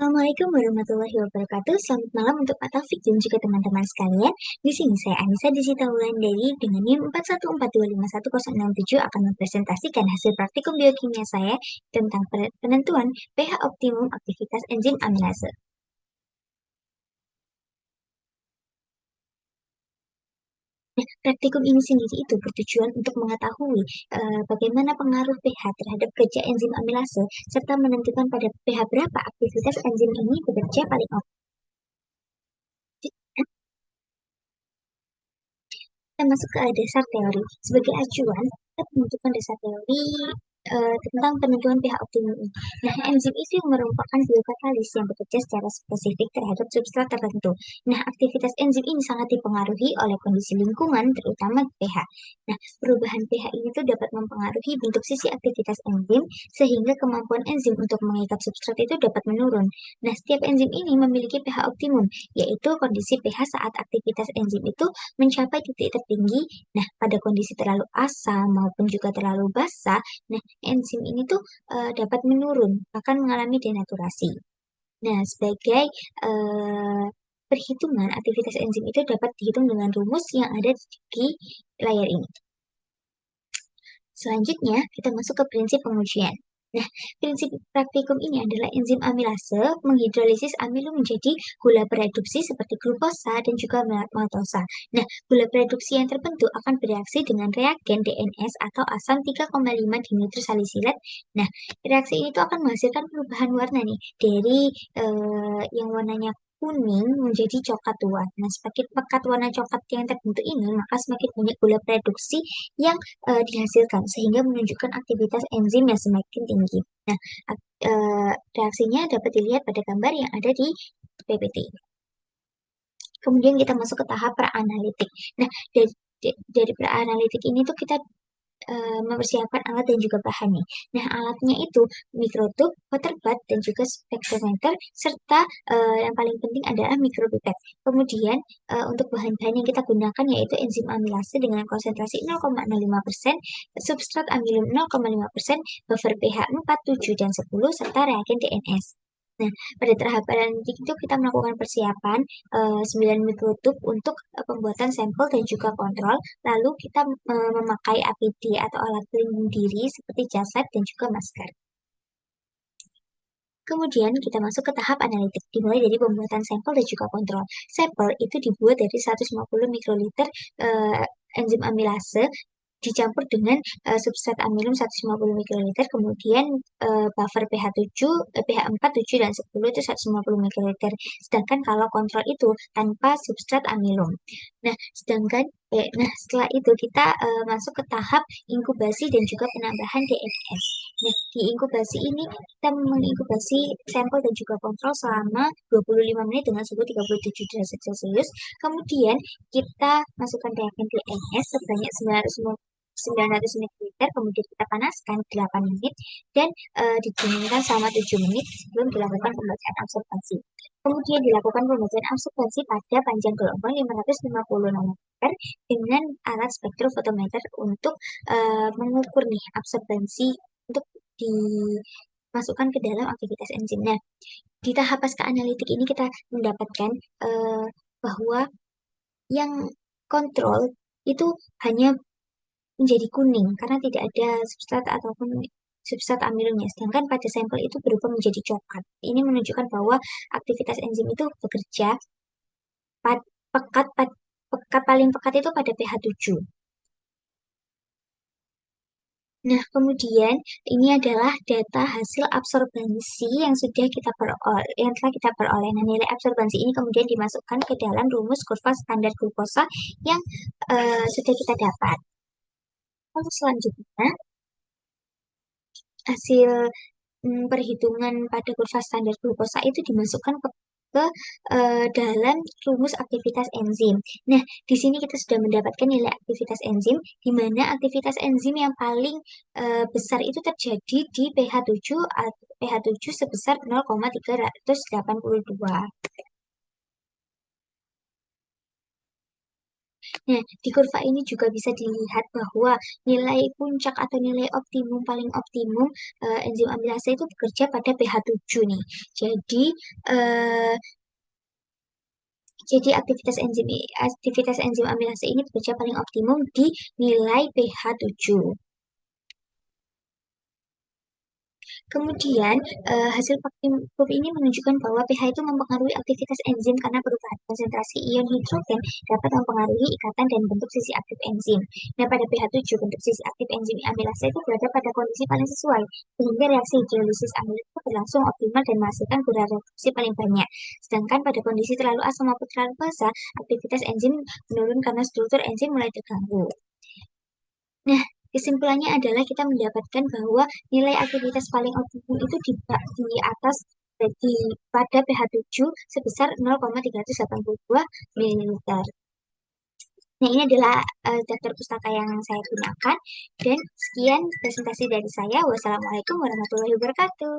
Assalamualaikum warahmatullahi wabarakatuh. Selamat malam untuk Pak Taufik dan juga teman-teman sekalian. Di sini saya Anissa Disita Wulandari dengan NIM 4142510667 akan mempresentasikan hasil praktikum biokimia saya tentang penentuan pH optimum aktivitas enzim amilase. Nah, praktikum ini sendiri itu bertujuan untuk mengetahui bagaimana pengaruh pH terhadap kerja enzim amilase serta menentukan pada pH berapa aktivitas enzim ini bekerja paling optimal. Kita masuk ke dasar teori. Sebagai acuan, kita menentukan dasar teori tentang penentuan pH optimum ini. Nah, enzim itu merupakan biokatalis yang bekerja secara spesifik terhadap substrat tertentu. Nah, aktivitas enzim ini sangat dipengaruhi oleh kondisi lingkungan, terutama pH. Nah, perubahan pH ini tuh dapat mempengaruhi bentuk sisi aktivitas enzim, sehingga kemampuan enzim untuk mengikat substrat itu dapat menurun. Nah, setiap enzim ini memiliki pH optimum, yaitu kondisi pH saat aktivitas enzim itu mencapai titik tertinggi. Nah, pada kondisi terlalu asam maupun juga terlalu basah, nah enzim ini tuh dapat menurun, akan mengalami denaturasi. Nah, sebagai perhitungan aktivitas enzim itu dapat dihitung dengan rumus yang ada di layar ini. Selanjutnya, kita masuk ke prinsip pengujian. Nah, prinsip praktikum ini adalah enzim amilase menghidrolisis amilum menjadi gula bereduksi seperti glukosa dan juga maltosa. Nah, gula bereduksi yang terbentuk akan bereaksi dengan reagen DNS atau asam 3,5 dinitrosalisilat. Nah, reaksi ini tuh akan menghasilkan perubahan warna nih dari yang warnanya kuning menjadi coklat tua. Nah, semakin pekat warna coklat yang terbentuk ini, maka semakin banyak gula bereduksi yang dihasilkan sehingga menunjukkan aktivitas enzim yang semakin tinggi. Nah, reaksinya dapat dilihat pada gambar yang ada di PPT. Kemudian kita masuk ke tahap pra-analitik. Nah, dari pra-analitik ini tuh kita mempersiapkan alat dan juga bahan nih. Nah, alatnya itu mikrotub, water bath, dan juga spektrometer, serta yang paling penting adalah mikropipet. Kemudian, untuk bahan-bahan yang kita gunakan yaitu enzim amilase dengan konsentrasi 0,05%, substrat amilum 0,5%, buffer pH 4, 7, dan 10, serta reagen DNS. Nah, pada tahap analitik itu kita melakukan persiapan 9 mikrotub untuk pembuatan sampel dan juga kontrol. Lalu kita memakai APD atau alat pelindung diri seperti jasad dan juga masker. Kemudian kita masuk ke tahap analitik, dimulai dari pembuatan sampel dan juga kontrol. Sampel itu dibuat dari 150 mikroliter enzim amilase dicampur dengan substrat amilum 150 mikroliter, kemudian buffer pH 7, pH 4, 7, dan 10 itu 150 mikroliter. Sedangkan kalau kontrol itu tanpa substrat amilum. Nah, setelah itu kita masuk ke tahap inkubasi dan juga penambahan DNS. Nah, di inkubasi ini kita menginkubasi sampel dan juga kontrol selama 25 menit dengan suhu 37 derajat Celcius. Kemudian kita masukkan reagen DNS sebanyak 900 ml, kemudian kita panaskan 8 menit dan didinginkan selama 7 menit sebelum dilakukan pembacaan absorpsi. Kemudian dilakukan pembacaan absorpsi pada panjang gelombang 550 nanometer dengan alat spektrofotometer untuk mengukur nih absorbensi untuk dimasukkan ke dalam aktivitas enzim. Nah, di tahap pasca analitik ini kita mendapatkan bahwa yang kontrol itu hanya menjadi kuning karena tidak ada substrat ataupun substrat amilumnya. Sedangkan pada sampel itu berubah menjadi coklat. Ini menunjukkan bahwa aktivitas enzim itu bekerja pad, pekat, pekat paling pekat itu pada pH 7. Nah, kemudian ini adalah data hasil absorbensi yang sudah kita peroleh, yang telah kita peroleh. Nah, nilai absorbensi ini kemudian dimasukkan ke dalam rumus kurva standar glukosa yang sudah kita dapat. Untuk selanjutnya, hasil perhitungan pada kurva standar glukosa itu dimasukkan ke dalam rumus aktivitas enzim. Nah, di sini kita sudah mendapatkan nilai aktivitas enzim, di mana aktivitas enzim yang paling besar itu terjadi di pH 7, pH 7 sebesar 0,382. Nah, di kurva ini juga bisa dilihat bahwa nilai puncak atau nilai optimum paling optimum enzim amilase itu bekerja pada pH 7 nih. Jadi eh, aktivitas enzim amilase ini bekerja paling optimum di nilai pH 7. Kemudian, hasil vaksin ini menunjukkan bahwa pH itu mempengaruhi aktivitas enzim karena perubahan konsentrasi ion hidrogen dapat mempengaruhi ikatan dan bentuk sisi aktif enzim. Nah, pada pH 7, bentuk sisi aktif enzim amilase itu berada pada kondisi paling sesuai, sehingga reaksi hidrolisis amilase berlangsung optimal dan menghasilkan gula reduksi paling banyak. Sedangkan pada kondisi terlalu asam maupun terlalu basa, aktivitas enzim menurun karena struktur enzim mulai terganggu. Nah, kesimpulannya adalah kita mendapatkan bahwa nilai aktivitas paling optimum itu di atas di pada pH 7 sebesar 0,382 ml. Nah, ini adalah daftar pustaka yang saya gunakan. Dan sekian presentasi dari saya. Wassalamualaikum warahmatullahi wabarakatuh.